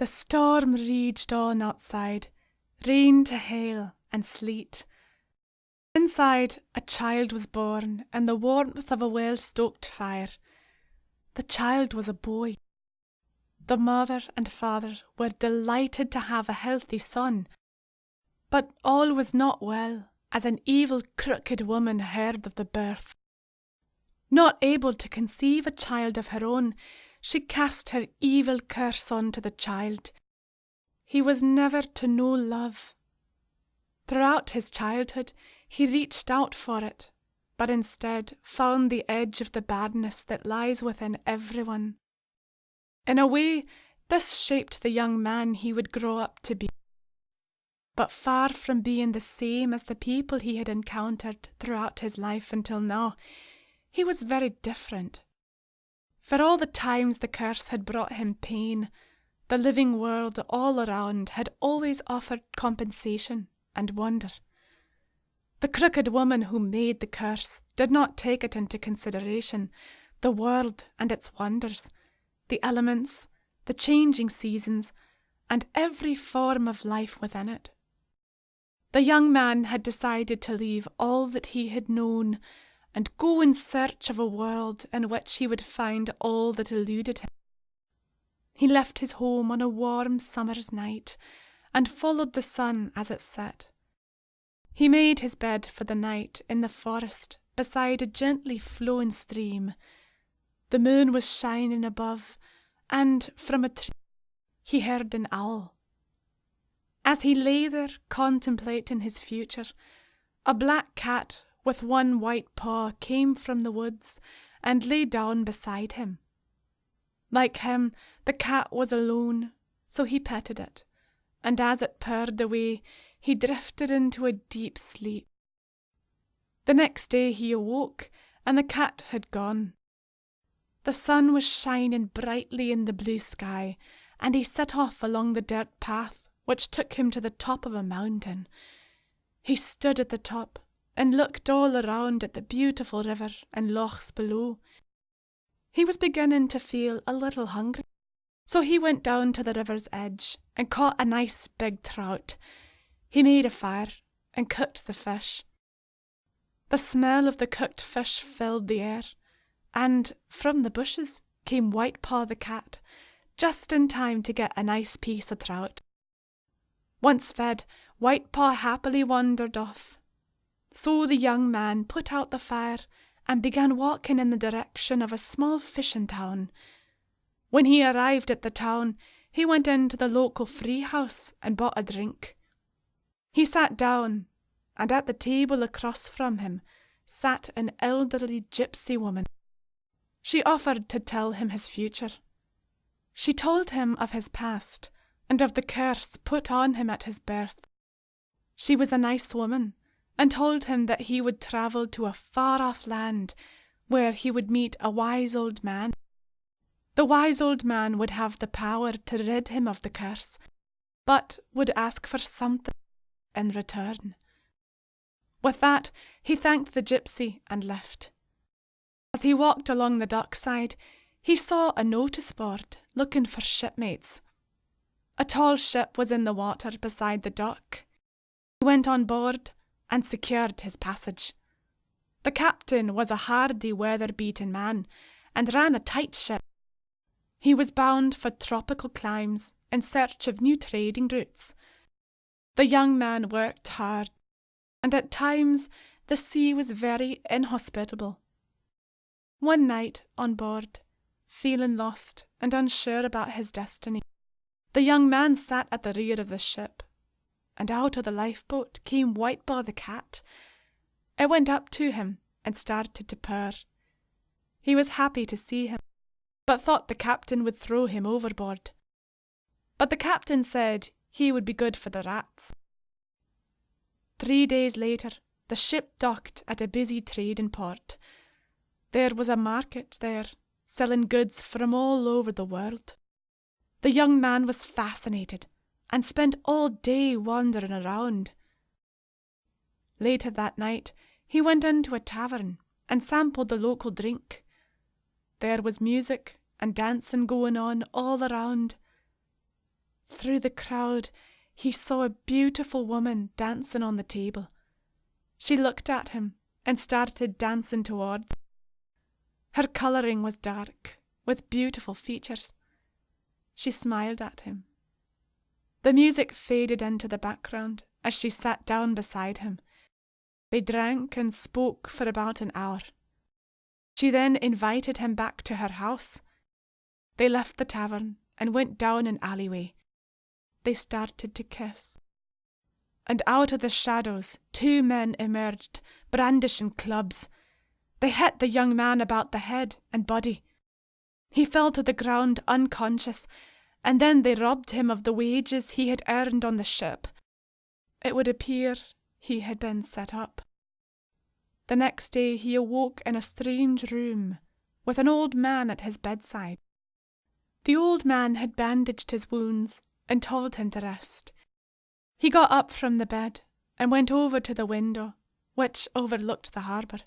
The storm raged on outside, rain to hail and sleet. Inside, a child was born in the warmth of a well-stoked fire. The child was a boy. The mother and father were delighted to have a healthy son. But all was not well, as an evil, crooked woman heard of the birth. Not able to conceive a child of her own, she cast her evil curse on to the child. He was never to know love. Throughout his childhood, he reached out for it, but instead found the edge of the badness that lies within everyone. In a way, this shaped the young man he would grow up to be. But far from being the same as the people he had encountered throughout his life until now, he was very different. For all the times the curse had brought him pain, the living world all around had always offered compensation and wonder. The crooked woman who made the curse did not take it into consideration, the world and its wonders, the elements, the changing seasons, and every form of life within it. The young man had decided to leave all that he had known and go in search of a world in which he would find all that eluded him. He left his home on a warm summer's night and followed the sun as it set. He made his bed for the night in the forest beside a gently flowing stream. The moon was shining above, and from a tree he heard an owl. As he lay there contemplating his future, a black cat with one white paw came from the woods and lay down beside him. Like him, the cat was alone, so he petted it, and as it purred away, he drifted into a deep sleep. The next day he awoke, and the cat had gone. The sun was shining brightly in the blue sky, and he set off along the dirt path which took him to the top of a mountain. He stood at the top and looked all around at the beautiful river and lochs below. He was beginning to feel a little hungry, so he went down to the river's edge and caught a nice big trout. He made a fire and cooked the fish. The smell of the cooked fish filled the air, and from the bushes came White Paw the cat, just in time to get a nice piece of trout. Once fed, White Paw happily wandered off. So the young man put out the fire and began walking in the direction of a small fishing town. When he arrived at the town, he went into the local free house and bought a drink. He sat down, and at the table across from him sat an elderly gypsy woman. She offered to tell him his future. She told him of his past and of the curse put on him at his birth. She was a nice woman, and told him that he would travel to a far-off land where he would meet a wise old man. The wise old man would have the power to rid him of the curse, but would ask for something in return. With that, he thanked the gypsy and left. As he walked along the dockside, he saw a notice board looking for shipmates. A tall ship was in the water beside the dock. He went on board and secured his passage. The captain was a hardy, weather-beaten man and ran a tight ship. He was bound for tropical climes in search of new trading routes. The young man worked hard, and at times the sea was very inhospitable. One night on board, feeling lost and unsure about his destiny, the young man sat at the rear of the ship, and out of the lifeboat came White Paw the cat. It went up to him and started to purr. He was happy to see him, but thought the captain would throw him overboard. But the captain said he would be good for the rats. 3 days later, the ship docked at a busy trading port. There was a market there, selling goods from all over the world. The young man was fascinated and spent all day wandering around. Later that night, he went into a tavern and sampled the local drink. There was music and dancing going on all around. Through the crowd, he saw a beautiful woman dancing on the table. She looked at him and started dancing towards him. Her colouring was dark, with beautiful features. She smiled at him. The music faded into the background as she sat down beside him. They drank and spoke for about an hour. She then invited him back to her house. They left the tavern and went down an alleyway. They started to kiss. And out of the shadows 2 men emerged, brandishing clubs. They hit the young man about the head and body. He fell to the ground unconscious, and then they robbed him of the wages he had earned on the ship. It would appear he had been set up. The next day he awoke in a strange room, with an old man at his bedside. The old man had bandaged his wounds and told him to rest. He got up from the bed and went over to the window, which overlooked the harbour.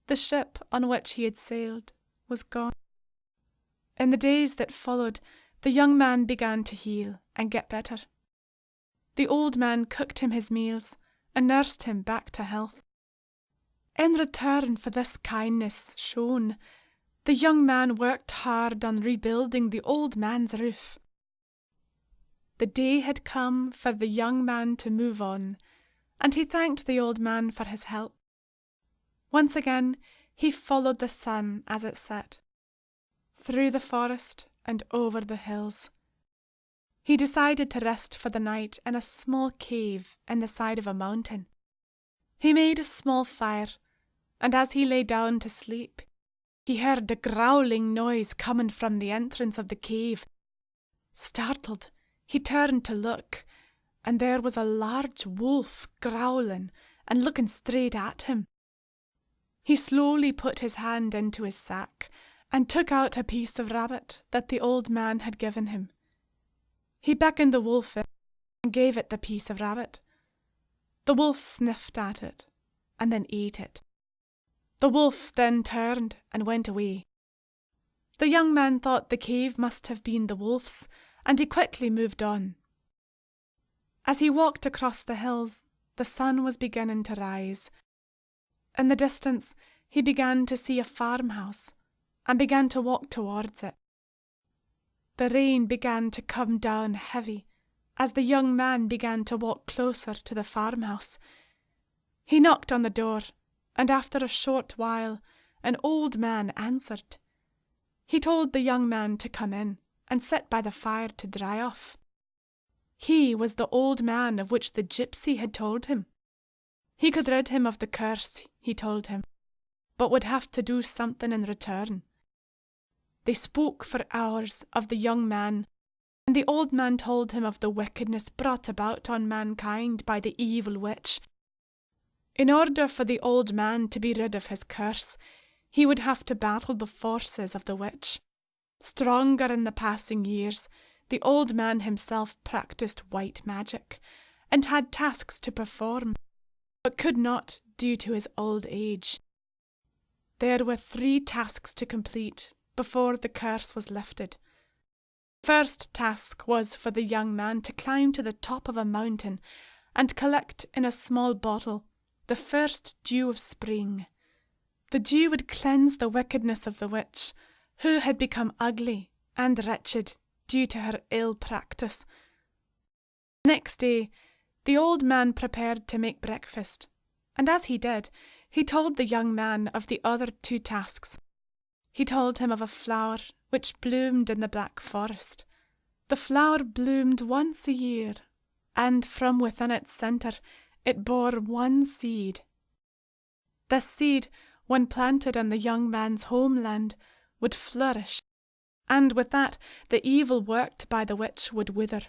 The ship on which he had sailed was gone. In the days that followed, the young man began to heal and get better. The old man cooked him his meals and nursed him back to health. In return for this kindness shown, the young man worked hard on rebuilding the old man's roof. The day had come for the young man to move on, and he thanked the old man for his help. Once again, he followed the sun as it set, through the forest and over the hills. He decided to rest for the night in a small cave in the side of a mountain. He made a small fire, and as he lay down to sleep, he heard a growling noise coming from the entrance of the cave. Startled, he turned to look, and there was a large wolf growling and looking straight at him. He slowly put his hand into his sack and took out a piece of rabbit that the old man had given him. He beckoned the wolf in and gave it the piece of rabbit. The wolf sniffed at it and then ate it. The wolf then turned and went away. The young man thought the cave must have been the wolf's, and he quickly moved on. As he walked across the hills, the sun was beginning to rise. In the distance, he began to see a farmhouse and began to walk towards it. The rain began to come down heavy as the young man began to walk closer to the farmhouse. He knocked on the door, and after a short while, an old man answered. He told the young man to come in and sit by the fire to dry off. He was the old man of which the gypsy had told him. He could rid him of the curse, he told him, but would have to do something in return. They spoke for hours of the young man, and the old man told him of the wickedness brought about on mankind by the evil witch. In order for the old man to be rid of his curse, he would have to battle the forces of the witch. Stronger in the passing years, the old man himself practiced white magic, and had tasks to perform, but could not due to his old age. There were 3 tasks to complete before the curse was lifted. The first task was for the young man to climb to the top of a mountain and collect in a small bottle the first dew of spring. The dew would cleanse the wickedness of the witch, who had become ugly and wretched due to her ill practice. Next day, the old man prepared to make breakfast, and as he did, he told the young man of the other 2 tasks. He told him of a flower which bloomed in the Black Forest. The flower bloomed once a year, and from within its centre it bore 1 seed. This seed, when planted on the young man's homeland, would flourish, and with that the evil worked by the witch would wither.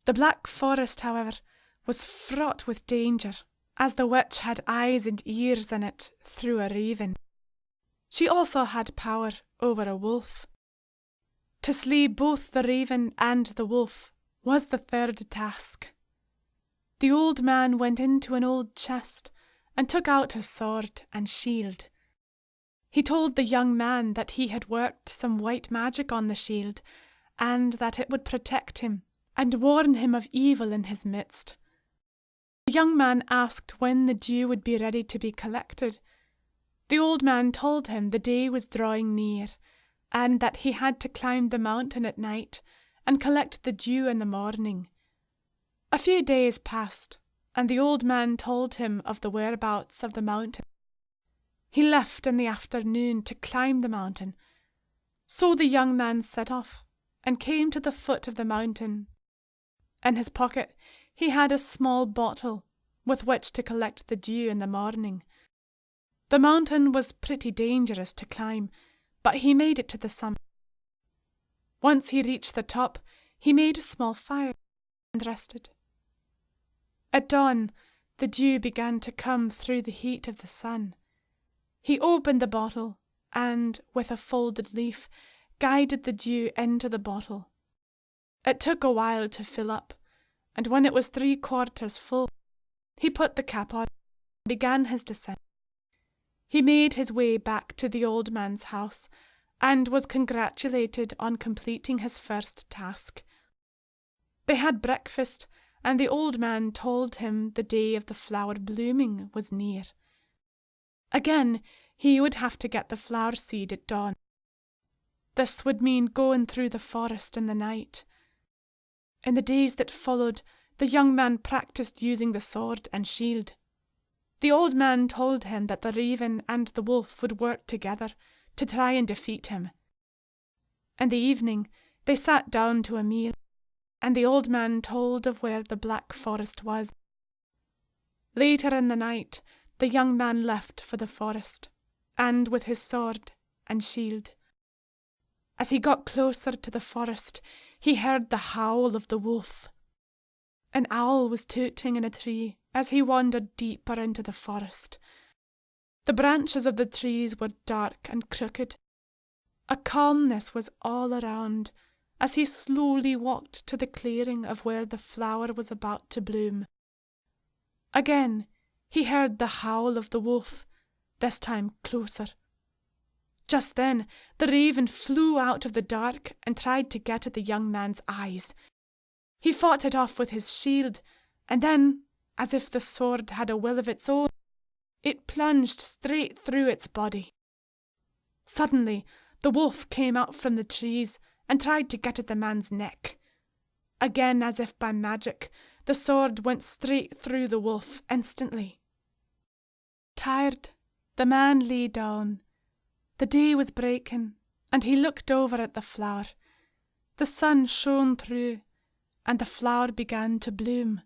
The Black Forest, however, was fraught with danger, as the witch had eyes and ears in it through a raven. She also had power over a wolf. To slay both the raven and the wolf was the 3rd task. The old man went into an old chest and took out his sword and shield. He told the young man that he had worked some white magic on the shield, and that it would protect him and warn him of evil in his midst. The young man asked when the dew would be ready to be collected. The old man told him the day was drawing near, and that he had to climb the mountain at night and collect the dew in the morning. A few days passed, and the old man told him of the whereabouts of the mountain. He left in the afternoon to climb the mountain. So the young man set off and came to the foot of the mountain. In his pocket he had a small bottle with which to collect the dew in the morning. The mountain was pretty dangerous to climb, but he made it to the summit. Once he reached the top, he made a small fire and rested. At dawn, the dew began to come through the heat of the sun. He opened the bottle and, with a folded leaf, guided the dew into the bottle. It took a while to fill up, and when it was 3/4 full, he put the cap on and began his descent. He made his way back to the old man's house and was congratulated on completing his first task. They had breakfast, and the old man told him the day of the flower blooming was near. Again, he would have to get the flower seed at dawn. This would mean going through the forest in the night. In the days that followed, the young man practiced using the sword and shield. The old man told him that the raven and the wolf would work together to try and defeat him. In the evening, they sat down to a meal, and the old man told of where the black forest was. Later in the night, the young man left for the forest, and with his sword and shield. As he got closer to the forest, he heard the howl of the wolf. An owl was tooting in a tree as he wandered deeper into the forest. The branches of the trees were dark and crooked. A calmness was all around as he slowly walked to the clearing of where the flower was about to bloom. Again, he heard the howl of the wolf, this time closer. Just then, the raven flew out of the dark and tried to get at the young man's eyes. He fought it off with his shield, and then, as if the sword had a will of its own, it plunged straight through its body. Suddenly, the wolf came out from the trees and tried to get at the man's neck. Again, as if by magic, the sword went straight through the wolf instantly. Tired, the man lay down. The day was breaking, and he looked over at the flower. The sun shone through, and the flower began to bloom.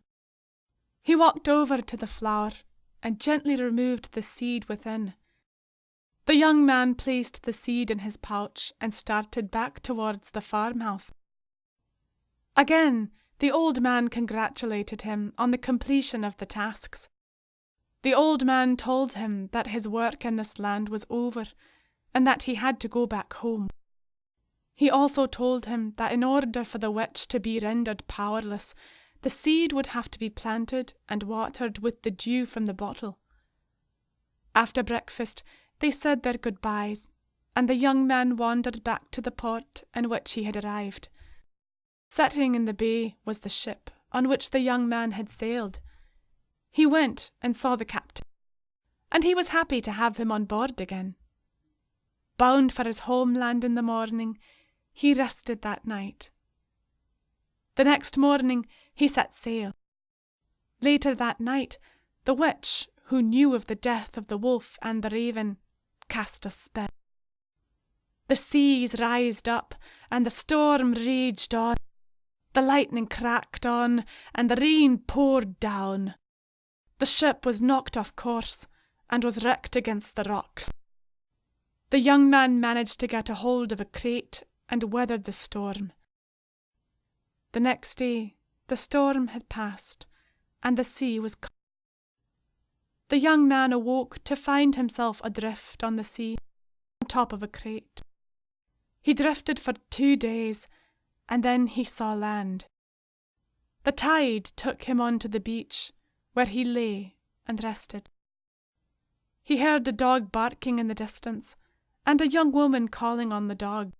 He walked over to the flower and gently removed the seed within. The young man placed the seed in his pouch and started back towards the farmhouse. Again, the old man congratulated him on the completion of the tasks. The old man told him that his work in this land was over and that he had to go back home. He also told him that in order for the witch to be rendered powerless, the seed would have to be planted and watered with the dew from the bottle. After breakfast, they said their goodbyes, and the young man wandered back to the port in which he had arrived. Sitting in the bay was the ship on which the young man had sailed. He went and saw the captain, and he was happy to have him on board again. Bound for his homeland in the morning, he rested that night. The next morning he set sail. Later that night, the witch, who knew of the death of the wolf and the raven, cast a spell. The seas rised up, and the storm raged on. The lightning cracked on, and the rain poured down. The ship was knocked off course, and was wrecked against the rocks. The young man managed to get a hold of a crate and weathered the storm. The next day, the storm had passed, and the sea was calm. The young man awoke to find himself adrift on the sea, on top of a crate. He drifted for 2 days, and then he saw land. The tide took him onto the beach, where he lay and rested. He heard a dog barking in the distance, and a young woman calling on the dog.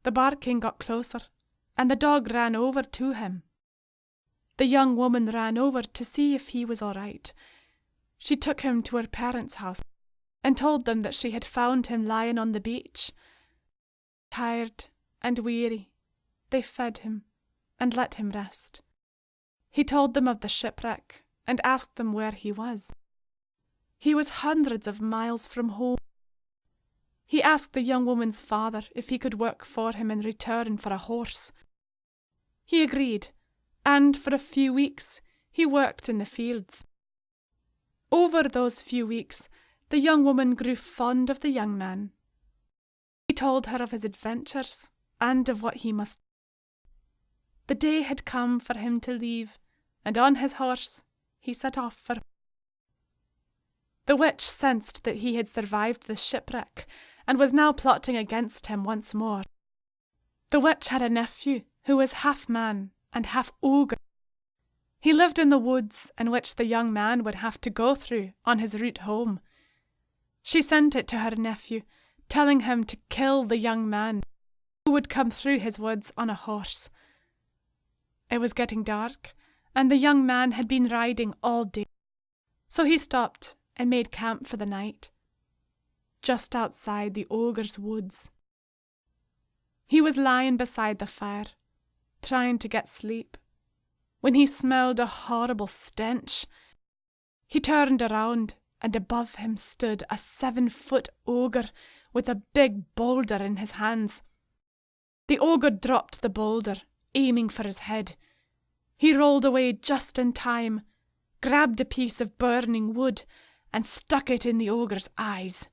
The barking got closer, and the dog ran over to him. The young woman ran over to see if he was all right. She took him to her parents' house and told them that she had found him lying on the beach. Tired and weary, they fed him and let him rest. He told them of the shipwreck and asked them where he was. He was hundreds of miles from home. He asked the young woman's father if he could work for him in return for a horse. He agreed, and for a few weeks he worked in the fields. Over those few weeks, the young woman grew fond of the young man. He told her of his adventures and of what he must do. The day had come for him to leave, and on his horse he set off for. The witch sensed that he had survived the shipwreck and was now plotting against him once more. The witch had a nephew who was half man and half ogre. He lived in the woods in which the young man would have to go through on his route home. She sent it to her nephew, telling him to kill the young man who would come through his woods on a horse. It was getting dark, and the young man had been riding all day, so he stopped and made camp for the night, just outside the ogre's woods. He was lying beside the fire, trying to get sleep, when he smelled a horrible stench. He turned around, and above him stood a 7-foot ogre with a big boulder in his hands. The ogre dropped the boulder, aiming for his head. He rolled away just in time, grabbed a piece of burning wood, and stuck it in the ogre's eyes.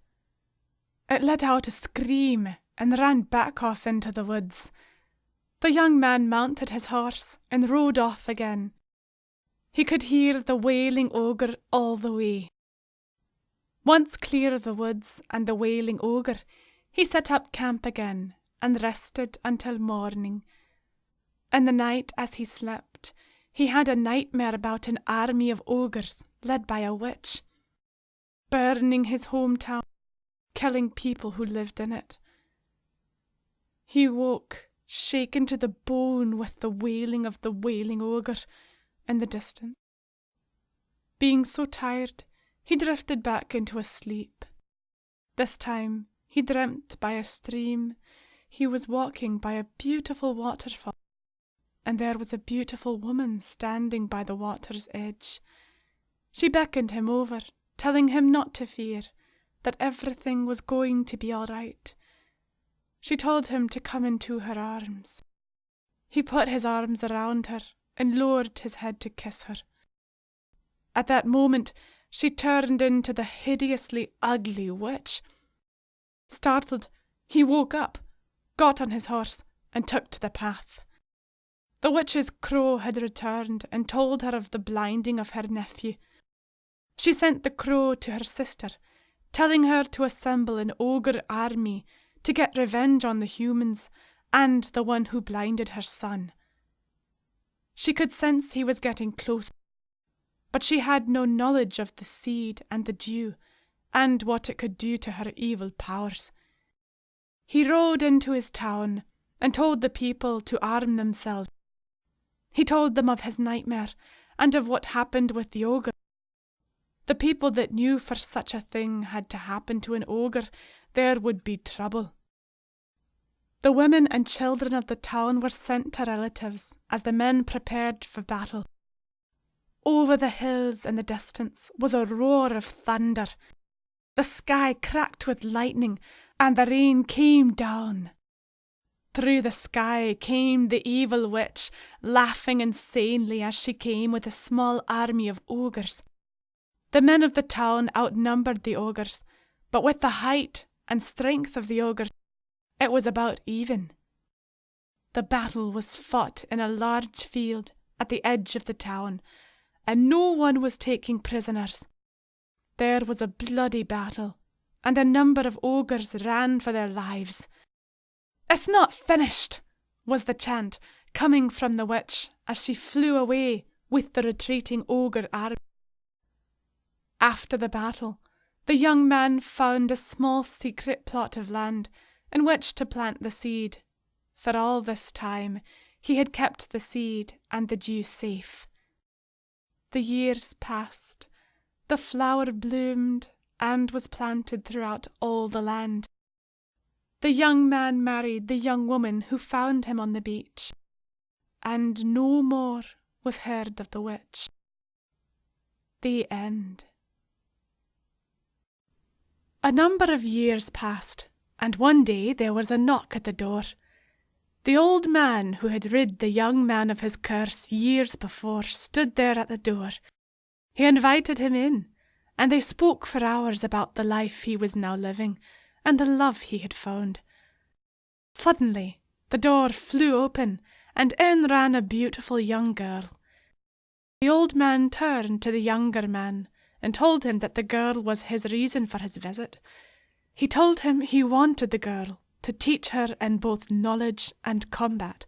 It let out a scream and ran back off into the woods. The young man mounted his horse and rode off again. He could hear the wailing ogre all the way. Once clear of the woods and the wailing ogre, he set up camp again and rested until morning. In the night, as he slept, he had a nightmare about an army of ogres led by a witch, burning his hometown, killing people who lived in it. He woke, shaken to the bone with the wailing of the wailing ogre in the distance. Being so tired, he drifted back into a sleep. This time, he dreamt by a stream. He was walking by a beautiful waterfall, and there was a beautiful woman standing by the water's edge. She beckoned him over, telling him not to fear, that everything was going to be all right. She told him to come into her arms. He put his arms around her and lowered his head to kiss her. At that moment, she turned into the hideously ugly witch. Startled, he woke up, got on his horse, and took to the path. The witch's crow had returned and told her of the blinding of her nephew. She sent the crow to her sister, telling her to assemble an ogre army to get revenge on the humans and the one who blinded her son. She could sense he was getting close, but she had no knowledge of the seed and the dew and what it could do to her evil powers. He rode into his town and told the people to arm themselves. He told them of his nightmare and of what happened with the ogre. The people that knew for such a thing had to happen to an ogre, there would be trouble. The women and children of the town were sent to relatives as the men prepared for battle. Over the hills in the distance was a roar of thunder. The sky cracked with lightning, and the rain came down. Through the sky came the evil witch, laughing insanely as she came with a small army of ogres. The men of the town outnumbered the ogres, but with the height and strength of the ogre, it was about even. The battle was fought in a large field at the edge of the town, and no one was taking prisoners. There was a bloody battle, and a number of ogres ran for their lives. "It's not finished," was the chant coming from the witch as she flew away with the retreating ogre army. After the battle, the young man found a small secret plot of land in which to plant the seed for all this time he had kept the seed and the dew safe. The years passed, the flower bloomed and was planted throughout all the land. The young man married the young woman who found him on the beach, and no more was heard of the witch. The end. A number of years passed, and one day there was a knock at the door. The old man who had rid the young man of his curse years before stood there at the door. He invited him in, and they spoke for hours about the life he was now living and the love he had found. Suddenly, the door flew open, and in ran a beautiful young girl. The old man turned to the younger man and told him that the girl was his reason for his visit. He told him he wanted the girl to teach her in both knowledge and combat,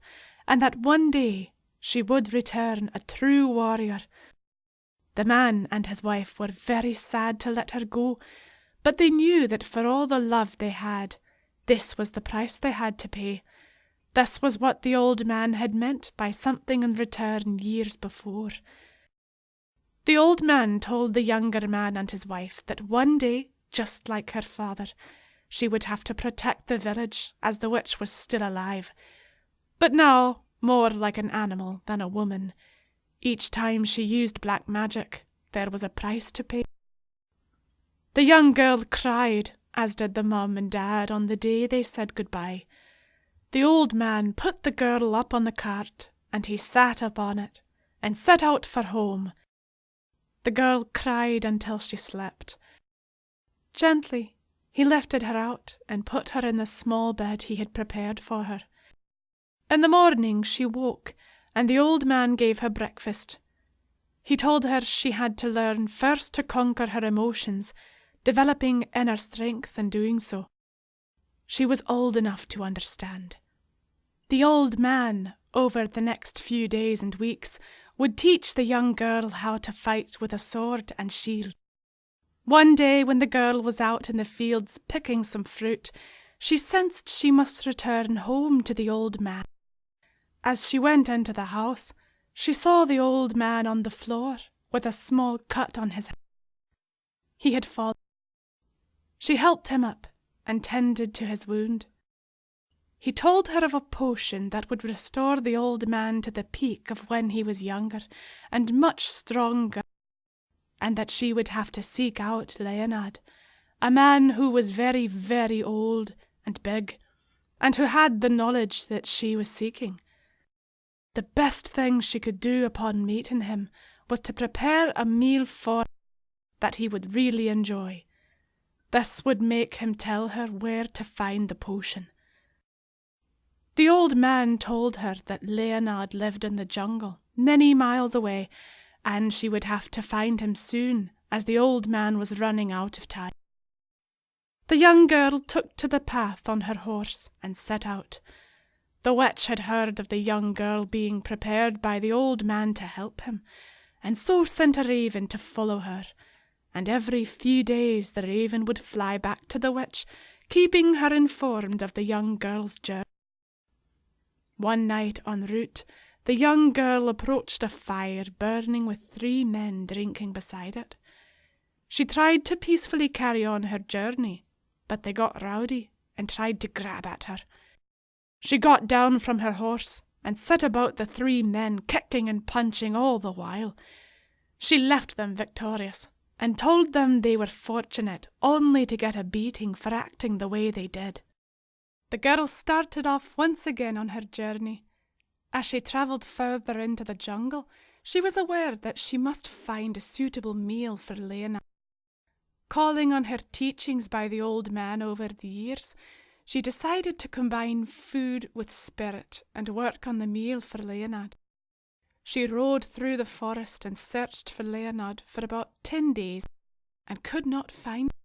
and that one day she would return a true warrior. The man and his wife were very sad to let her go, but they knew that for all the love they had, this was the price they had to pay. This was what the old man had meant by something in return years before. The old man told the younger man and his wife that one day, just like her father, she would have to protect the village as the witch was still alive, but now more like an animal than a woman. Each time she used black magic, there was a price to pay. The young girl cried, as did the mum and dad on the day they said goodbye. The old man put the girl up on the cart, and he sat up on it and set out for home. The girl cried until she slept. Gently, he lifted her out and put her in the small bed he had prepared for her. In the morning she woke, and the old man gave her breakfast. He told her she had to learn first to conquer her emotions, developing inner strength in doing so. She was old enough to understand. The old man, over the next few days and weeks, would teach the young girl how to fight with a sword and shield. One day when the girl was out in the fields picking some fruit, she sensed she must return home to the old man. As she went into the house, she saw the old man on the floor with a small cut on his head. He had fallen. She helped him up and tended to his wound. He told her of a potion that would restore the old man to the peak of when he was younger and much stronger, and that she would have to seek out Leonard, a man who was very, very old and big, and who had the knowledge that she was seeking. The best thing she could do upon meeting him was to prepare a meal for him that he would really enjoy. This would make him tell her where to find the potion. The old man told her that Leonard lived in the jungle, many miles away, and she would have to find him soon, as the old man was running out of time. The young girl took to the path on her horse and set out. The witch had heard of the young girl being prepared by the old man to help him, and so sent a raven to follow her, and every few days the raven would fly back to the witch, keeping her informed of the young girl's journey. One night en route, the young girl approached a fire burning with 3 men drinking beside it. She tried to peacefully carry on her journey, but they got rowdy and tried to grab at her. She got down from her horse and set about the 3 men, kicking and punching all the while. She left them victorious and told them they were fortunate only to get a beating for acting the way they did. The girl started off once again on her journey. As she travelled further into the jungle, she was aware that she must find a suitable meal for Lena. Calling on her teachings by the old man over the years, she decided to combine food with spirit and work on the meal for Leonard. She rode through the forest and searched for Leonard for about 10 days and could not find him.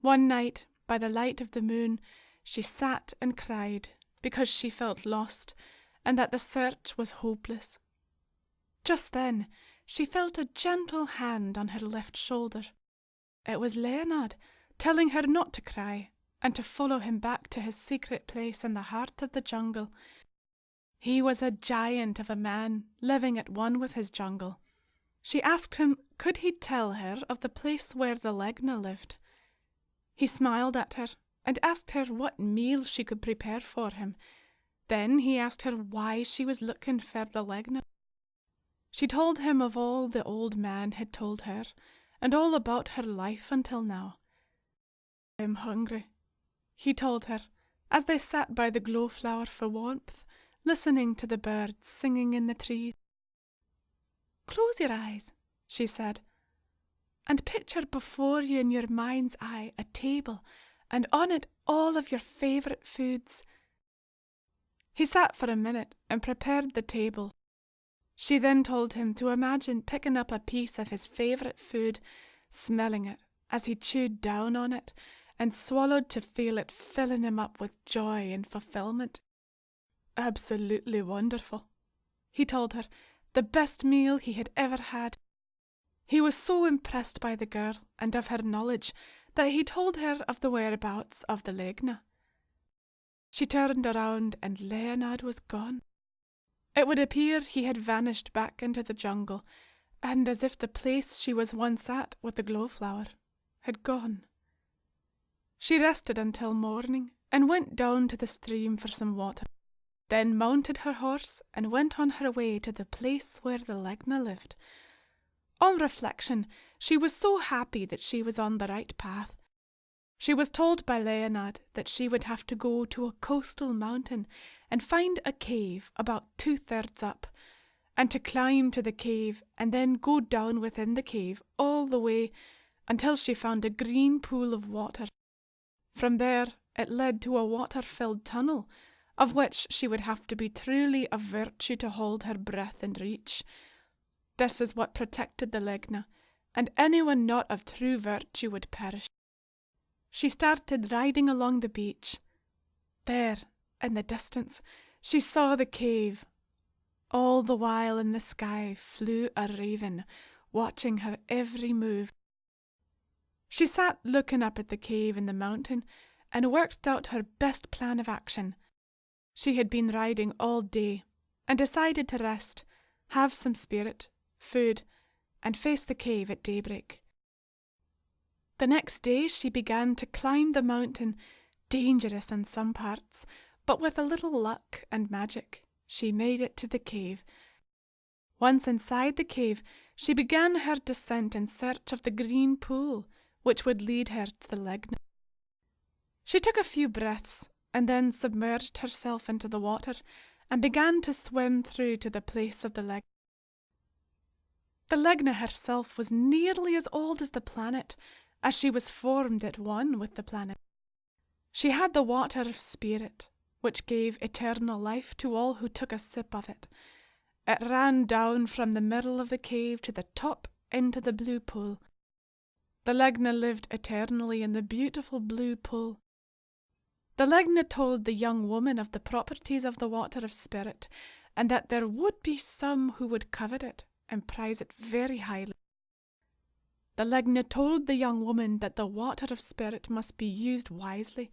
One night, by the light of the moon, she sat and cried because she felt lost and that the search was hopeless. Just then, she felt a gentle hand on her left shoulder. It was Leonard, telling her not to cry and to follow him back to his secret place in the heart of the jungle. He was a giant of a man, living at one with his jungle. She asked him could he tell her of the place where the Legna lived. He smiled at her and asked her what meal she could prepare for him. Then he asked her why she was looking for the Legna. She told him of all the old man had told her, and all about her life until now. "I'm hungry," he told her, as they sat by the glowflower for warmth, listening to the birds singing in the trees. "Close your eyes," she said, "and picture before you in your mind's eye a table, and on it all of your favourite foods." He sat for a minute and prepared the table. She then told him to imagine picking up a piece of his favourite food, smelling it as he chewed down on it, and swallowed to feel it filling him up with joy and fulfillment. "Absolutely wonderful," he told her, "the best meal he had ever had." He was so impressed by the girl and of her knowledge that he told her of the whereabouts of the Legna. She turned around and Leonard was gone. It would appear he had vanished back into the jungle, and as if the place she was once at with the glowflower had gone. She rested until morning and went down to the stream for some water, then mounted her horse and went on her way to the place where the Legna lived. On reflection, she was so happy that she was on the right path. She was told by Leonard that she would have to go to a coastal mountain and find a cave about 2/3 up, and to climb to the cave and then go down within the cave all the way until she found a green pool of water. From there it led to a water-filled tunnel, of which she would have to be truly of virtue to hold her breath and reach. This is what protected the Legna, and anyone not of true virtue would perish. She started riding along the beach. There, in the distance, she saw the cave. All the while in the sky flew a raven, watching her every move. She sat looking up at the cave in the mountain and worked out her best plan of action. She had been riding all day and decided to rest, have some spirit, food, and face the cave at daybreak. The next day she began to climb the mountain, dangerous in some parts, but with a little luck and magic, she made it to the cave. Once inside the cave, she began her descent in search of the green pool, which would lead her to the Legna. She took a few breaths and then submerged herself into the water and began to swim through to the place of the Legna. The Legna herself was nearly as old as the planet, as she was formed at one with the planet. She had the water of spirit, which gave eternal life to all who took a sip of it. It ran down from the middle of the cave to the top into the blue pool. The Legna lived eternally in the beautiful blue pool. The Legna told the young woman of the properties of the water of spirit, and that there would be some who would covet it and prize it very highly. The Legna told the young woman that the water of spirit must be used wisely,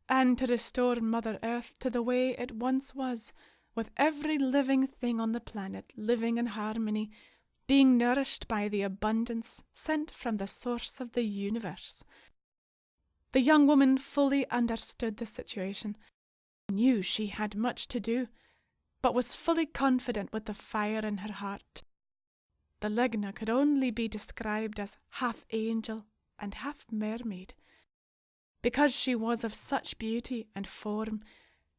and to restore Mother Earth to the way it once was, with every living thing on the planet living in harmony, being nourished by the abundance sent from the source of the universe. The young woman fully understood the situation, knew she had much to do, but was fully confident with the fire in her heart. The Legna could only be described as half angel and half mermaid. Because she was of such beauty and form,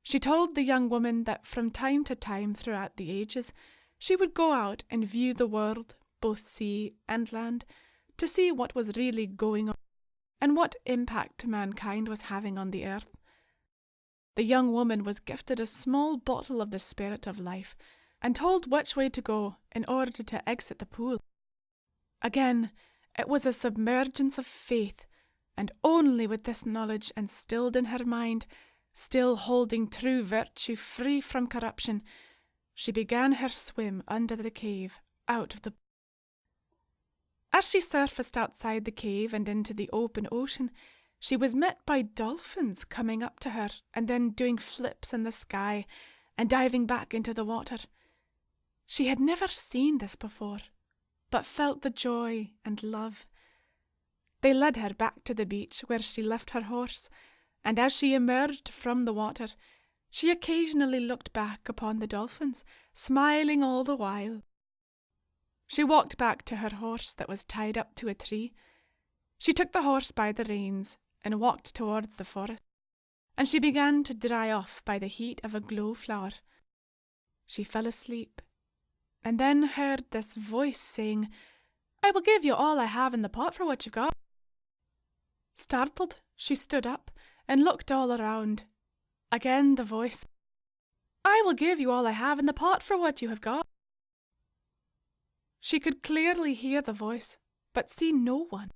she told the young woman that from time to time throughout the ages she would go out and view the world, both sea and land, to see what was really going on and what impact mankind was having on the earth. The young woman was gifted a small bottle of the spirit of life and told which way to go in order to exit the pool. Again, it was a submergence of faith, and only with this knowledge instilled in her mind, still holding true virtue free from corruption, she began her swim under the cave, out of the pool. As she surfaced outside the cave and into the open ocean, she was met by dolphins coming up to her and then doing flips in the sky and diving back into the water. She had never seen this before, but felt the joy and love. They led her back to the beach where she left her horse, and as she emerged from the water, she occasionally looked back upon the dolphins, smiling all the while. She walked back to her horse that was tied up to a tree. She took the horse by the reins and walked towards the forest, and she began to dry off by the heat of a glowflower. She fell asleep, and then heard this voice saying, "I will give you all I have in the pot for what you've got." Startled, she stood up and looked all around. Again the voice, "I will give you all I have in the pot for what you have got." She could clearly hear the voice, but see no one.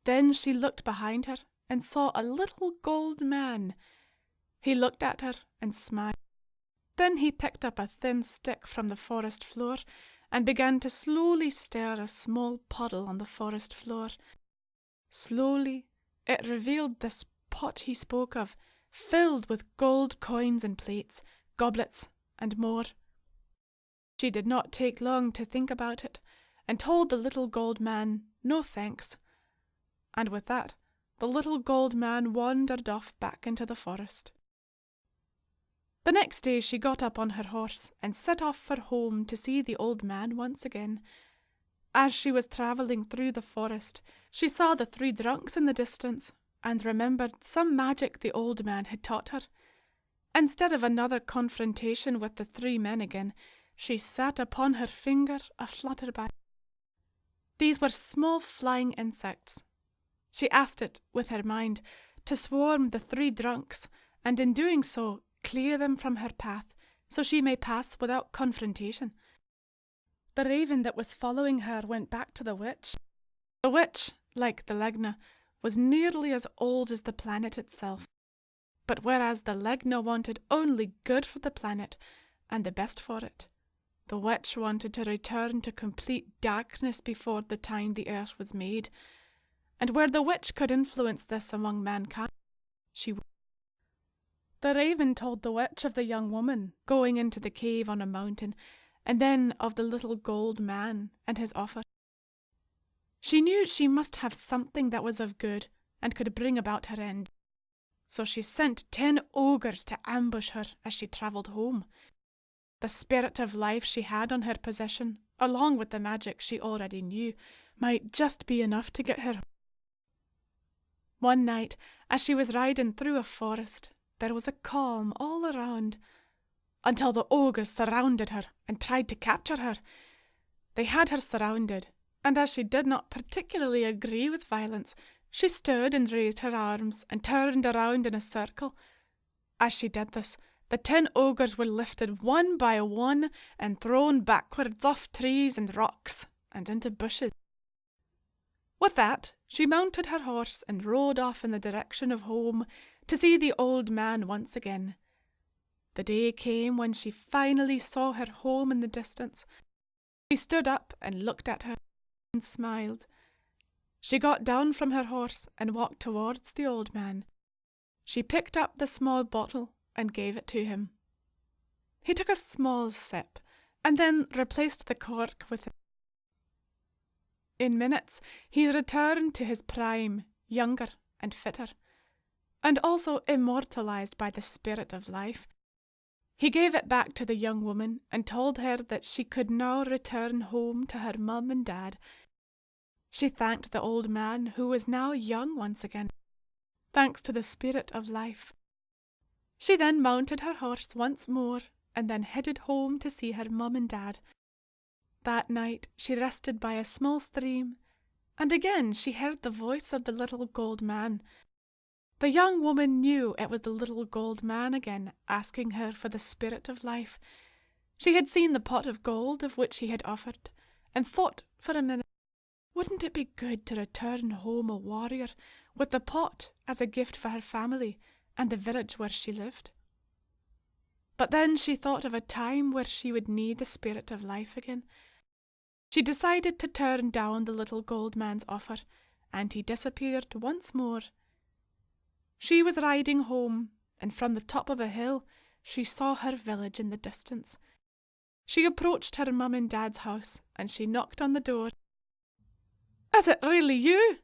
Then she looked behind her and saw a little gold man. He looked at her and smiled. Then he picked up a thin stick from the forest floor and began to slowly stir a small puddle on the forest floor. Slowly, it revealed this pot he spoke of, filled with gold coins and plates, goblets, and more. She did not take long to think about it, and told the little gold man no thanks. And with that, the little gold man wandered off back into the forest. The next day she got up on her horse and set off for home to see the old man once again. As she was travelling through the forest, she saw the three drunks in the distance and remembered some magic the old man had taught her. Instead of another confrontation with the three men again, she sat upon her finger a flutterby. These were small flying insects. She asked it, with her mind, to swarm the three drunks, and in doing so, clear them from her path, so she may pass without confrontation. The raven that was following her went back to the witch. The witch, like the Legna, was nearly as old as the planet itself. But whereas the Legna wanted only good for the planet and the best for it, the witch wanted to return to complete darkness before the time the earth was made. And where the witch could influence this among mankind, she would. The raven told the witch of the young woman going into the cave on a mountain, and then of the little gold man and his offer. She knew she must have something that was of good and could bring about her end. So she sent 10 ogres to ambush her as she travelled home. The spirit of life she had on her possession, along with the magic she already knew, might just be enough to get her. One night, as she was riding through a forest, there was a calm all around, until the ogres surrounded her and tried to capture her. They had her surrounded, and as she did not particularly agree with violence, she stood and raised her arms and turned around in a circle. As she did this, the 10 ogres were lifted one by one and thrown backwards off trees and rocks and into bushes. With that, she mounted her horse and rode off in the direction of home to see the old man once again. The day came when she finally saw her home in the distance. She stood up and looked at her and smiled. She got down from her horse and walked towards the old man. She picked up the small bottle and gave it to him. He took a small sip and then replaced the cork with it. In minutes, he returned to his prime, younger and fitter, and also immortalized by the spirit of life. He gave it back to the young woman and told her that she could now return home to her mum and dad. She thanked the old man, who was now young once again, thanks to the spirit of life. She then mounted her horse once more and then headed home to see her mum and dad. That night she rested by a small stream, and again she heard the voice of the little gold man. The young woman knew it was the little gold man again, asking her for the spirit of life. She had seen the pot of gold of which he had offered, and thought for a minute, wouldn't it be good to return home a warrior, with the pot as a gift for her family and the village where she lived? But then she thought of a time where she would need the spirit of life again. She decided to turn down the little gold man's offer, and he disappeared once more She was riding home, and from the top of a hill she saw her village in the distance. She approached her mum and dad's house, and she knocked on the door. "Is it really you?"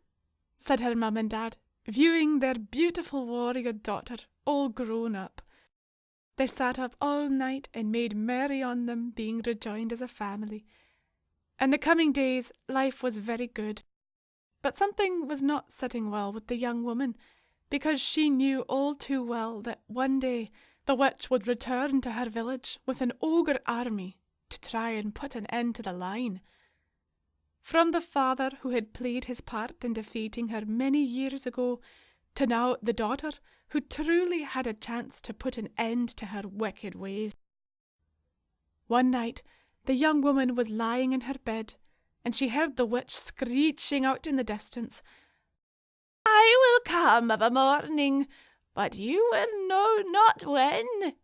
said her mum and dad, viewing their beautiful warrior daughter all grown up. They sat up all night and made merry on them being rejoined as a family. In the coming days life was very good, but something was not sitting well with the young woman, because she knew all too well that one day the witch would return to her village with an ogre army to try and put an end to the line. From the father who had played his part in defeating her many years ago, to now the daughter who truly had a chance to put an end to her wicked ways. One night the young woman was lying in her bed, and she heard the witch screeching out in the distance, "I will come of a morning, but you will know not when."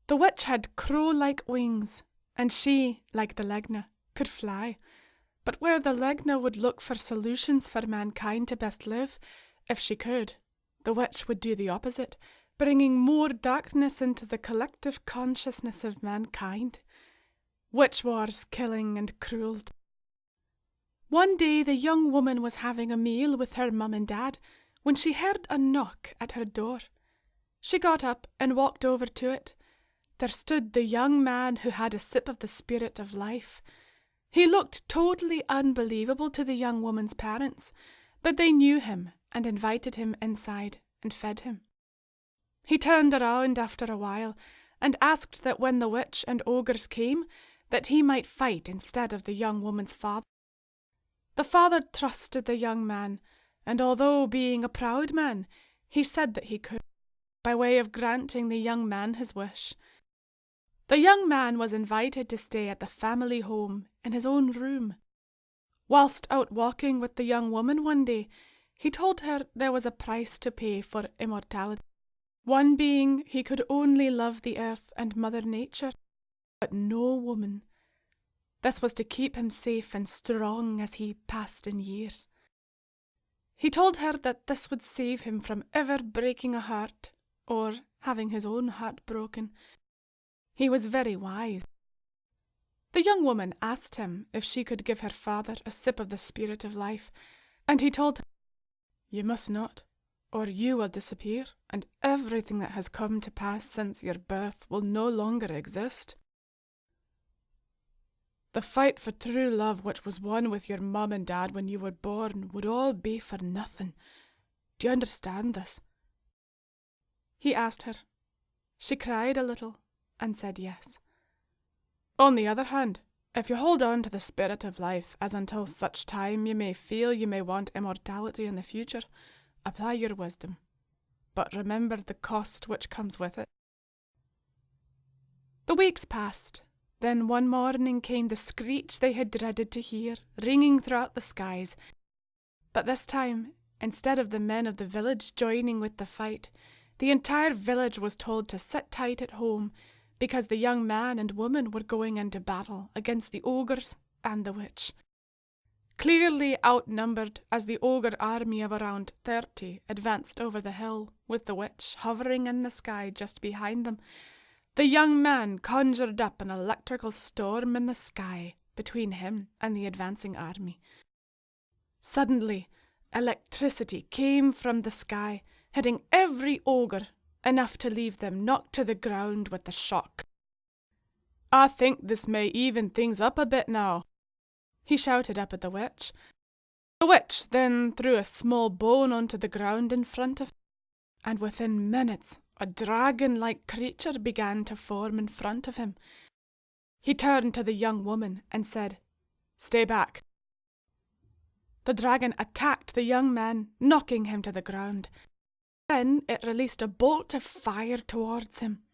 The witch had crow-like wings, and she, like the Legna, could fly. But where the Legna would look for solutions for mankind to best live, if she could, the witch would do the opposite, bringing more darkness into the collective consciousness of mankind. Witch wars, killing, and cruelty. One day the young woman was having a meal with her mum and dad when she heard a knock at her door. She got up and walked over to it. There stood the young man who had a sip of the spirit of life. He looked totally unbelievable to the young woman's parents, but they knew him and invited him inside and fed him. He turned around after a while and asked that when the witch and ogres came, that he might fight instead of the young woman's father. The father trusted the young man, and although being a proud man, he said that he could, by way of granting the young man his wish. The young man was invited to stay at the family home in his own room. Whilst out walking with the young woman one day, he told her there was a price to pay for immortality. One being he could only love the earth and Mother Nature, but no woman. This was to keep him safe and strong as he passed in years. He told her that this would save him from ever breaking a heart or having his own heart broken. He was very wise. The young woman asked him if she could give her father a sip of the spirit of life, and he told her, "You must not, or you will disappear, and everything that has come to pass since your birth will no longer exist. The fight for true love which was won with your mum and dad when you were born would all be for nothing. Do you understand this?" He asked her. She cried a little and said yes. "On the other hand, if you hold on to the spirit of life as until such time you may feel you may want immortality in the future, apply your wisdom, but remember the cost which comes with it." The weeks passed. Then one morning came the screech they had dreaded to hear, ringing throughout the skies. But this time, instead of the men of the village joining with the fight, the entire village was told to sit tight at home, because the young man and woman were going into battle against the ogres and the witch. Clearly outnumbered, as the ogre army of around 30 advanced over the hill, with the witch hovering in the sky just behind them, the young man conjured up an electrical storm in the sky between him and the advancing army. Suddenly, electricity came from the sky, hitting every ogre, enough to leave them knocked to the ground with the shock. "I think this may even things up a bit now," he shouted up at the witch. The witch then threw a small bone onto the ground in front of him, and within minutes a dragon-like creature began to form in front of him. He turned to the young woman and said, "Stay back." The dragon attacked the young man, knocking him to the ground. Then it released a bolt of fire towards him.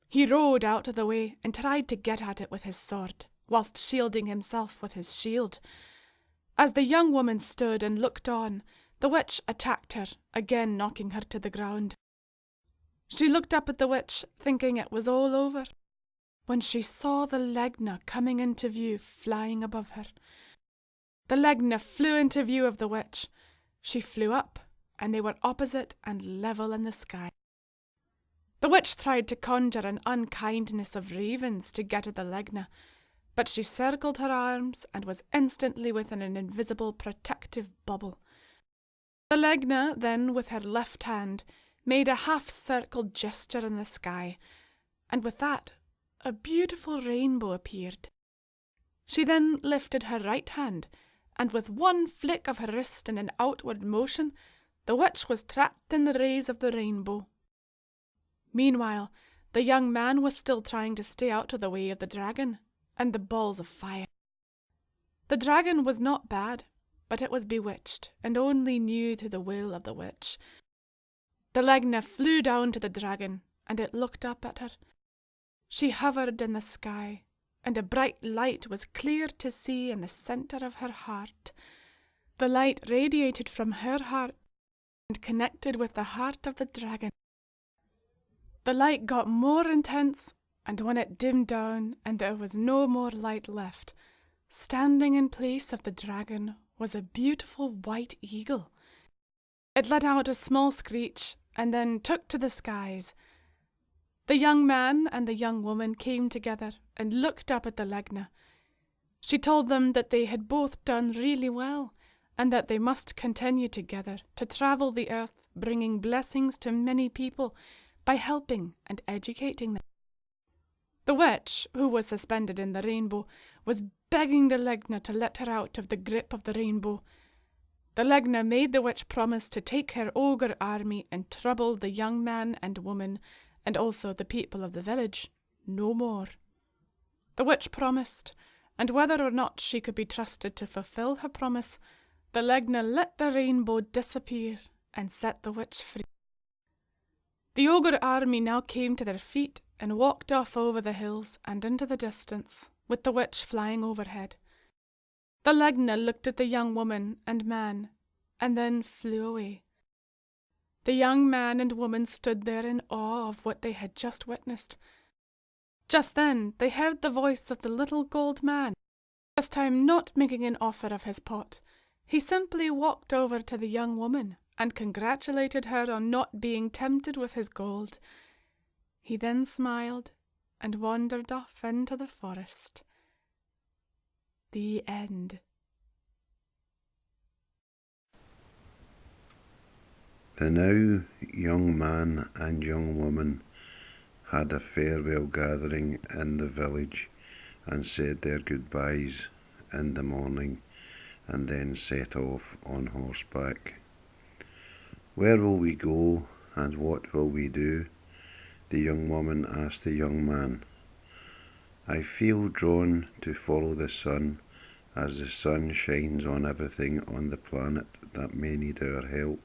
He rode out of the way and tried to get at it with his sword, whilst shielding himself with his shield. As the young woman stood and looked on, the witch attacked her, again knocking her to the ground. She looked up at the witch, thinking it was all over, when she saw the Legna coming into view, flying above her. The Legna flew into view of the witch. She flew up and they were opposite and level in the sky. The witch tried to conjure an unkindness of ravens to get at the Legna, but she circled her arms and was instantly within an invisible protective bubble. The Legna then, with her left hand, made a half-circle gesture in the sky, and with that a beautiful rainbow appeared. She then lifted her right hand, and with one flick of her wrist and an outward motion, the witch was trapped in the rays of the rainbow. Meanwhile, the young man was still trying to stay out of the way of the dragon and the balls of fire. The dragon was not bad, but it was bewitched and only knew to the will of the witch. The Legna flew down to the dragon, and it looked up at her. She hovered in the sky, and a bright light was clear to see in the centre of her heart. The light radiated from her heart and connected with the heart of the dragon. The light got more intense, and when it dimmed down and there was no more light left, standing in place of the dragon was a beautiful white eagle. It let out a small screech and then took to the skies. The young man and the young woman came together and looked up at the Legna. She told them that they had both done really well, and that they must continue together to travel the earth, bringing blessings to many people by helping and educating them. The witch, who was suspended in the rainbow, was begging the Legna to let her out of the grip of the rainbow. The Legna made the witch promise to take her ogre army and trouble the young man and woman, and also the people of the village, no more. The witch promised, and whether or not she could be trusted to fulfill her promise, the Legna let the rainbow disappear and set the witch free. The ogre army now came to their feet and walked off over the hills and into the distance, with the witch flying overhead. The Legna looked at the young woman and man, and then flew away. The young man and woman stood there in awe of what they had just witnessed. Just then they heard the voice of the little gold man, this time not making an offer of his pot. He simply walked over to the young woman and congratulated her on not being tempted with his gold. He then smiled and wandered off into the forest. The end. The now young man and young woman had a farewell gathering in the village and said their goodbyes in the morning, and then set off on horseback. "Where will we go, and what will we do?" the young woman asked the young man. "I feel drawn to follow the sun, as the sun shines on everything on the planet that may need our help.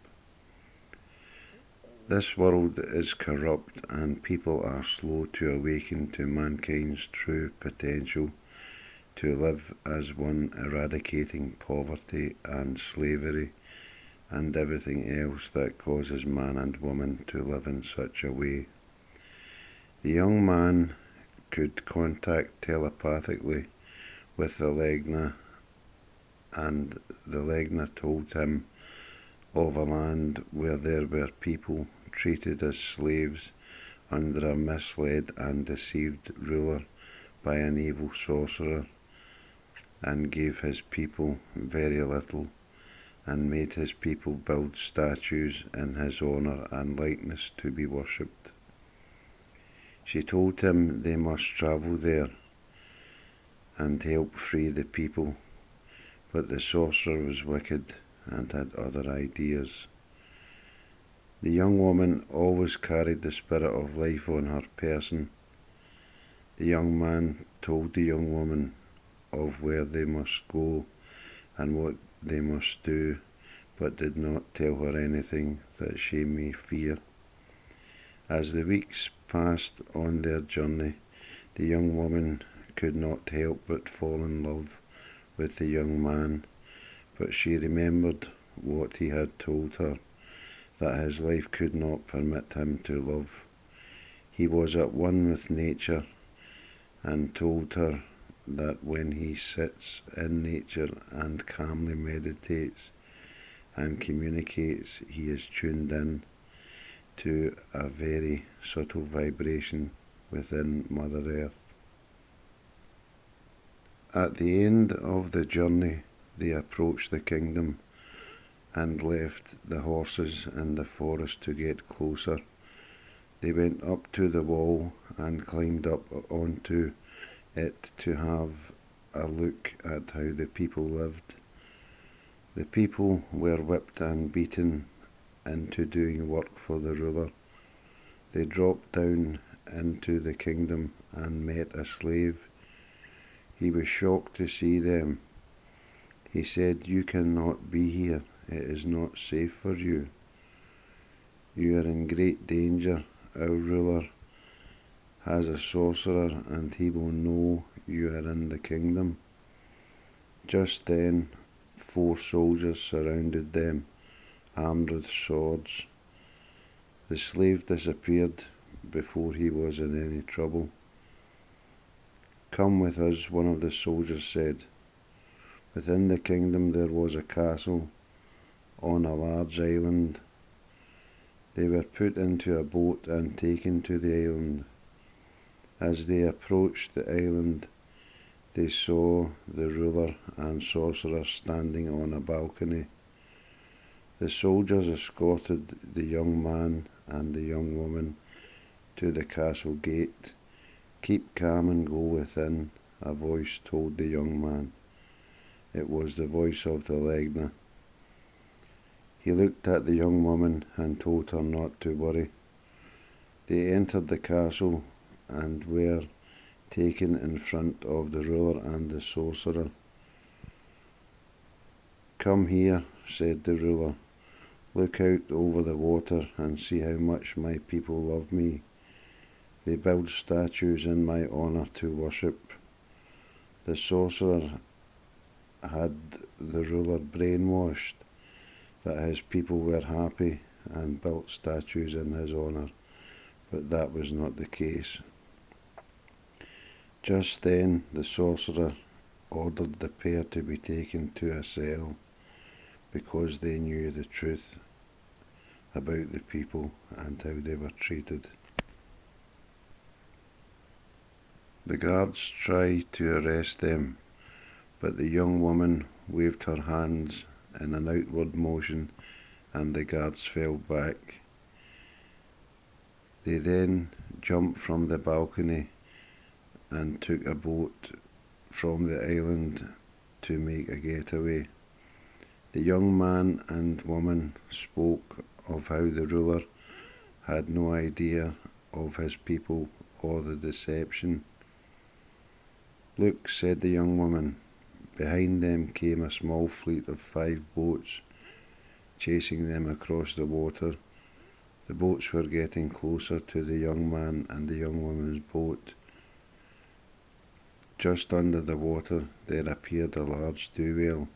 This world is corrupt, and people are slow to awaken to mankind's true potential to live as one, eradicating poverty and slavery and everything else that causes man and woman to live in such a way." The young man could contact telepathically with the Legna, and the Legna told him of a land where there were people treated as slaves under a misled and deceived ruler by an evil sorcerer, and gave his people very little, and made his people build statues in his honour and likeness to be worshipped. She told him they must travel there and help free the people, but the sorcerer was wicked and had other ideas. The young woman always carried the spirit of life on her person. The young man told the young woman of where they must go and what they must do, but did not tell her anything that she may fear. As the weeks passed on their journey, the young woman could not help but fall in love with the young man, but she remembered what he had told her, that his life could not permit him to love. He was at one with nature, and told her that when he sits in nature and calmly meditates, and communicates he is tuned in to a very subtle vibration within Mother Earth. At the end of the journey, they approached the kingdom and left the horses in the forest to get closer. They went up to the wall and climbed up onto it to have a look at how the people lived. The people were whipped and beaten into doing work for the ruler. They dropped down into the kingdom and met a slave. He was shocked to see them. He said, "You cannot be here. It is not safe for you. You are in great danger. Our ruler has a sorcerer and he will know you are in the kingdom." Just then 4 soldiers surrounded them, armed with swords. The slave disappeared before he was in any trouble. "Come with us," one of the soldiers said. Within the kingdom there was a castle on a large island. They were put into a boat and taken to the island. As they approached the island, they saw the ruler and sorcerer standing on a balcony. The soldiers escorted the young man and the young woman to the castle gate. "Keep calm and go within," a voice told the young man. It was the voice of the Legna. He looked at the young woman and told her not to worry. They entered the castle and were taken in front of the ruler and the sorcerer. "Come here," said the ruler. "Look out over the water and see how much my people love me. They build statues in my honour to worship." The sorcerer had the ruler brainwashed that his people were happy and built statues in his honour, but that was not the case. Just then the sorcerer ordered the pair to be taken to a cell because they knew the truth about the people and how they were treated. The guards tried to arrest them, but the young woman waved her hands in an outward motion and the guards fell back. They then jumped from the balcony and took a boat from the island to make a getaway. The young man and woman spoke of how the ruler had no idea of his people or the deception. "Look," said the young woman. Behind them came a small fleet of 5 boats, chasing them across the water. The boats were getting closer to the young man and the young woman's boat. Just under the water there appeared a large dew-whale.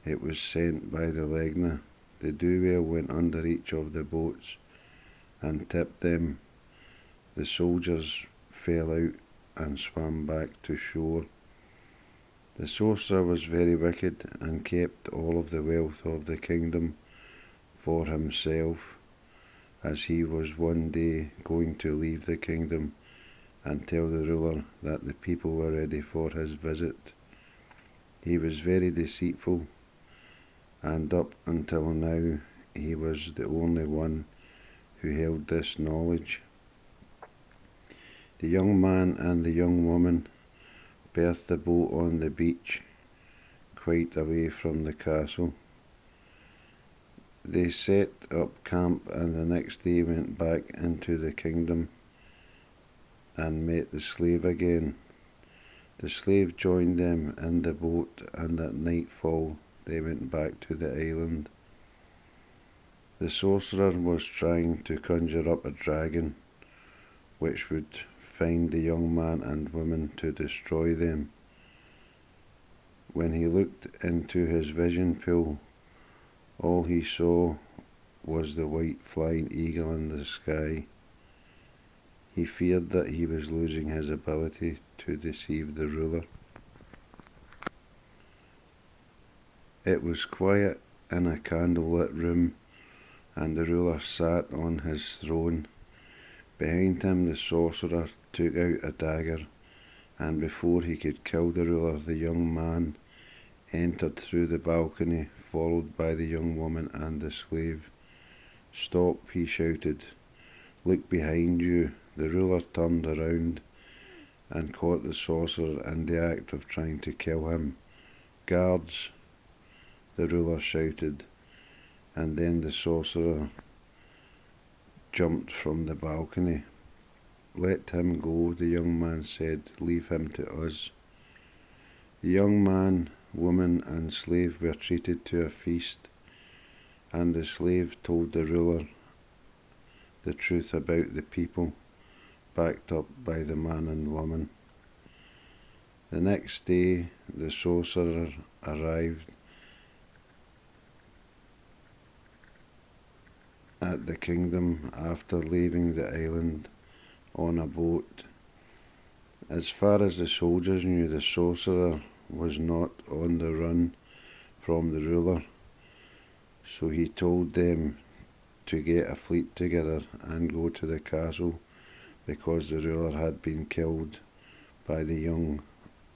It was sent by the Legna. The dew-whale went under each of the boats and tipped them. The soldiers fell out and swam back to shore. The sorcerer was very wicked and kept all of the wealth of the kingdom for himself, as he was one day going to leave the kingdom and tell the ruler that the people were ready for his visit. He was very deceitful, and up until now he was the only one who held this knowledge. The young man and the young woman berthed the boat on the beach, quite away from the castle. They set up camp and the next day went back into the kingdom and met the slave again. The slave joined them in the boat and at nightfall they went back to the island. The sorcerer was trying to conjure up a dragon which would find the young man and woman to destroy them. When he looked into his vision pool, all he saw was the white flying eagle in the sky. He feared that he was losing his ability to deceive the ruler. It was quiet in a candlelit room, and the ruler sat on his throne. Behind him the sorcerer took out a dagger, and before he could kill the ruler, the young man entered through the balcony, followed by the young woman and the slave. "Stop," he shouted. "Look behind you." The ruler turned around and caught the sorcerer in the act of trying to kill him. "Guards!" the ruler shouted, and then the sorcerer jumped from the balcony. "Let him go," the young man said. "Leave him to us." The young man, woman, and slave were treated to a feast, and the slave told the ruler the truth about the people, backed up by the man and woman. The next day, the sorcerer arrived at the kingdom after leaving the island on a boat. As far as the soldiers knew, the sorcerer was not on the run from the ruler, so he told them to get a fleet together and go to the castle, because the ruler had been killed by the young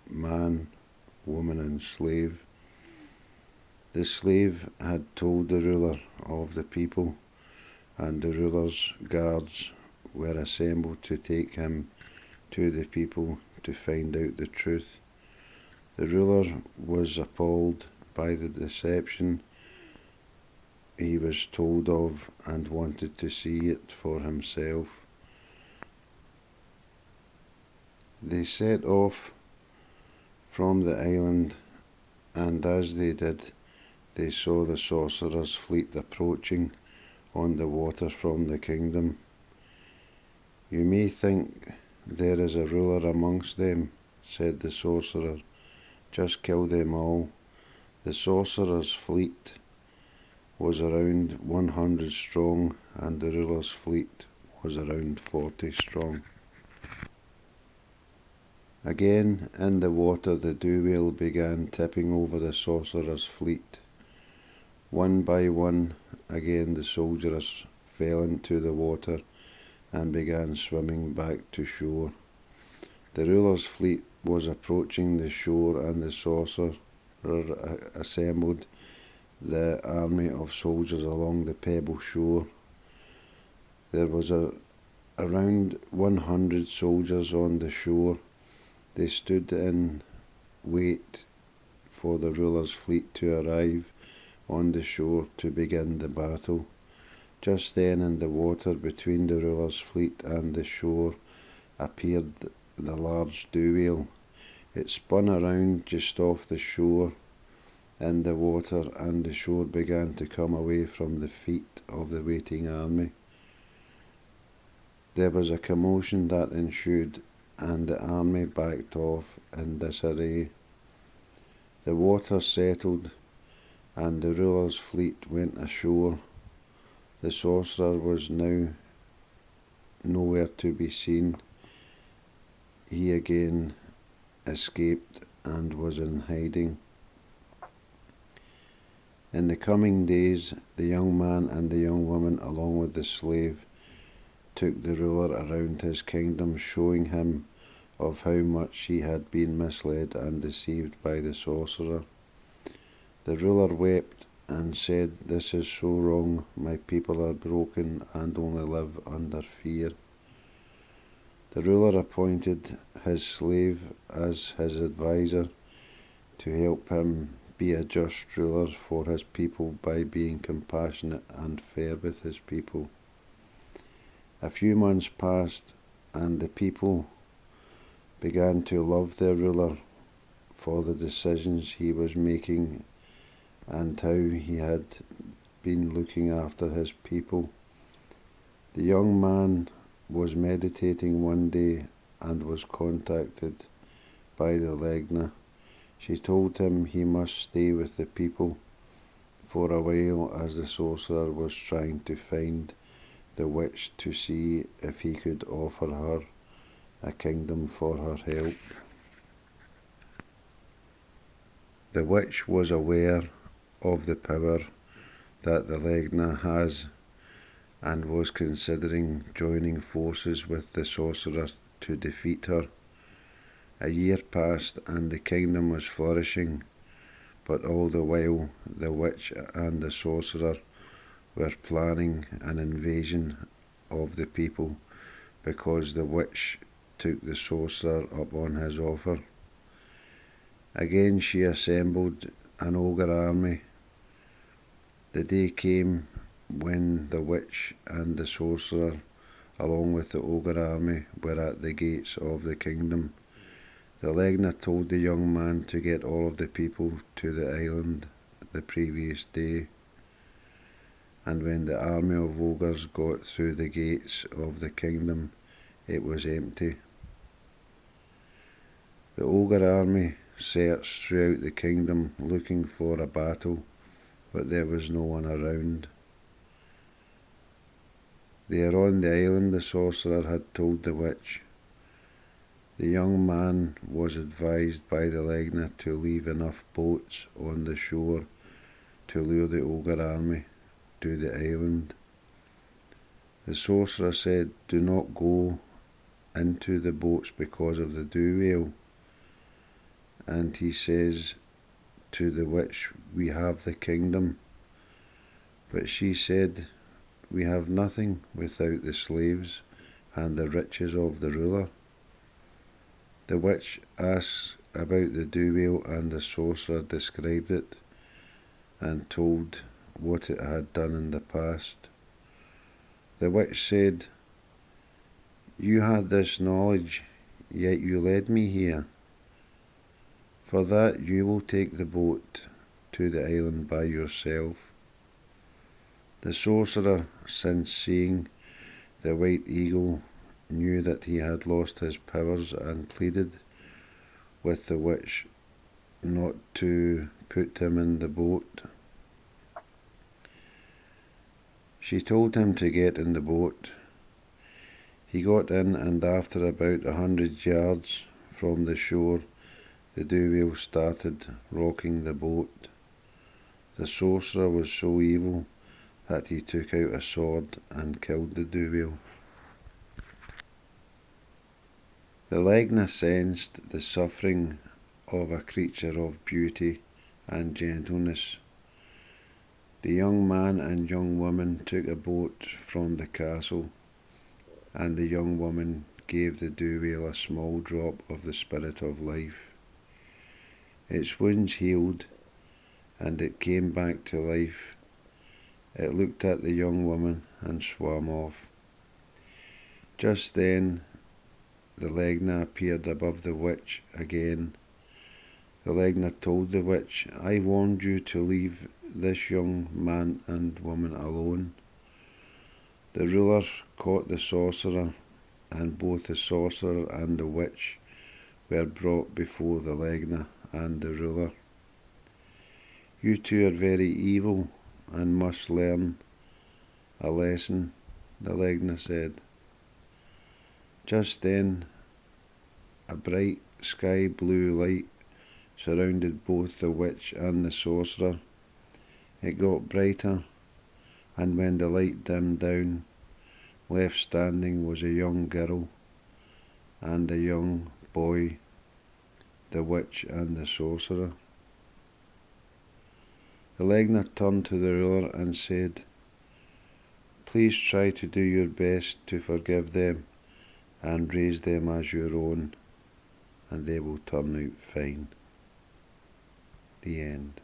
man, woman, and slave. The slave had told the ruler of the people, and the ruler's guards were assembled to take him to the people to find out the truth. The ruler was appalled by the deception he was told of and wanted to see it for himself. They set off from the island, and as they did, they saw the sorcerer's fleet approaching on the water from the kingdom. "You may think there is a ruler amongst them," said the sorcerer. "Just kill them all." The sorcerer's fleet was around 100 strong, and the ruler's fleet was around 40 strong. Again in the water the dew-wheel began tipping over the sorcerer's fleet. One by one, again the soldiers fell into the water and began swimming back to shore. The ruler's fleet was approaching the shore, and the sorcerer assembled the army of soldiers along the pebble shore. There was around 100 soldiers on the shore. They stood in wait for the ruler's fleet to arrive on the shore to begin the battle. Just then, in the water between the ruler's fleet and the shore, appeared the large dew-wheel. It spun around just off the shore in the water, and the shore began to come away from the feet of the waiting army. There was a commotion that ensued, and the army backed off in disarray. The water settled, and the ruler's fleet went ashore. The sorcerer was now nowhere to be seen. He again escaped and was in hiding. In the coming days, the young man and the young woman, along with the slave, took the ruler around his kingdom, showing him of how much he had been misled and deceived by the sorcerer. The ruler wept and said, "This is so wrong. My people are broken and only live under fear." The ruler appointed his slave as his advisor to help him be a just ruler for his people by being compassionate and fair with his people. A few months passed, and the people began to love their ruler for the decisions he was making and how he had been looking after his people. The young man was meditating one day and was contacted by the Legna. She told him he must stay with the people for a while, as the sorcerer was trying to find the witch to see if he could offer her a kingdom for her help. The witch was aware of the power that the Legna has and was considering joining forces with the sorcerer to defeat her. A year passed and the kingdom was flourishing, but all the while the witch and the sorcerer were planning an invasion of the people because the witch took the sorcerer up on his offer. Again she assembled an ogre army. The day came when the witch and the sorcerer, along with the ogre army, were at the gates of the kingdom. The Legna told the young man to get all of the people to the island the previous day, and when the army of ogres got through the gates of the kingdom, it was empty. The ogre army searched throughout the kingdom looking for a battle, but there was no one around. They are on the island, the sorcerer had told the witch. The young man was advised by the Legna to leave enough boats on the shore to lure the ogre army to the island. The sorcerer said, "Do not go into the boats because of the dew-whale." And he says to the witch, "We have the kingdom." But she said, "We have nothing without the slaves and the riches of the ruler." The witch asked about the dew-whale and the sorcerer described it and told what it had done in the past. The witch said, "You had this knowledge, yet you led me here. For that you will take the boat to the island by yourself." The sorcerer, since seeing the white eagle, knew that he had lost his powers and pleaded with the witch not to put him in the boat. She told him to get in the boat. He got in, and after about 100 yards from the shore, the dew-whale started rocking the boat. The sorcerer was so evil that he took out a sword and killed the dew-whale. The Legna sensed the suffering of a creature of beauty and gentleness. The young man and young woman took a boat from the castle, and the young woman gave the dew-whale a small drop of the spirit of life. Its wounds healed, and it came back to life. It looked at the young woman and swam off. Just then the Legna appeared above the witch again. The Legna told the witch, "I warned you to leave this young man and woman alone." The ruler caught the sorcerer, and both the sorcerer and the witch were brought before the Legna and the ruler. "You two are very evil and must learn a lesson," the Legna said. Just then a bright sky blue light surrounded both the witch and the sorcerer. It got brighter, and when the light dimmed down, left standing was a young girl and a young boy, the witch and the sorcerer. The Legna turned to the ruler and said, "Please try to do your best to forgive them and raise them as your own, and they will turn out fine." The end.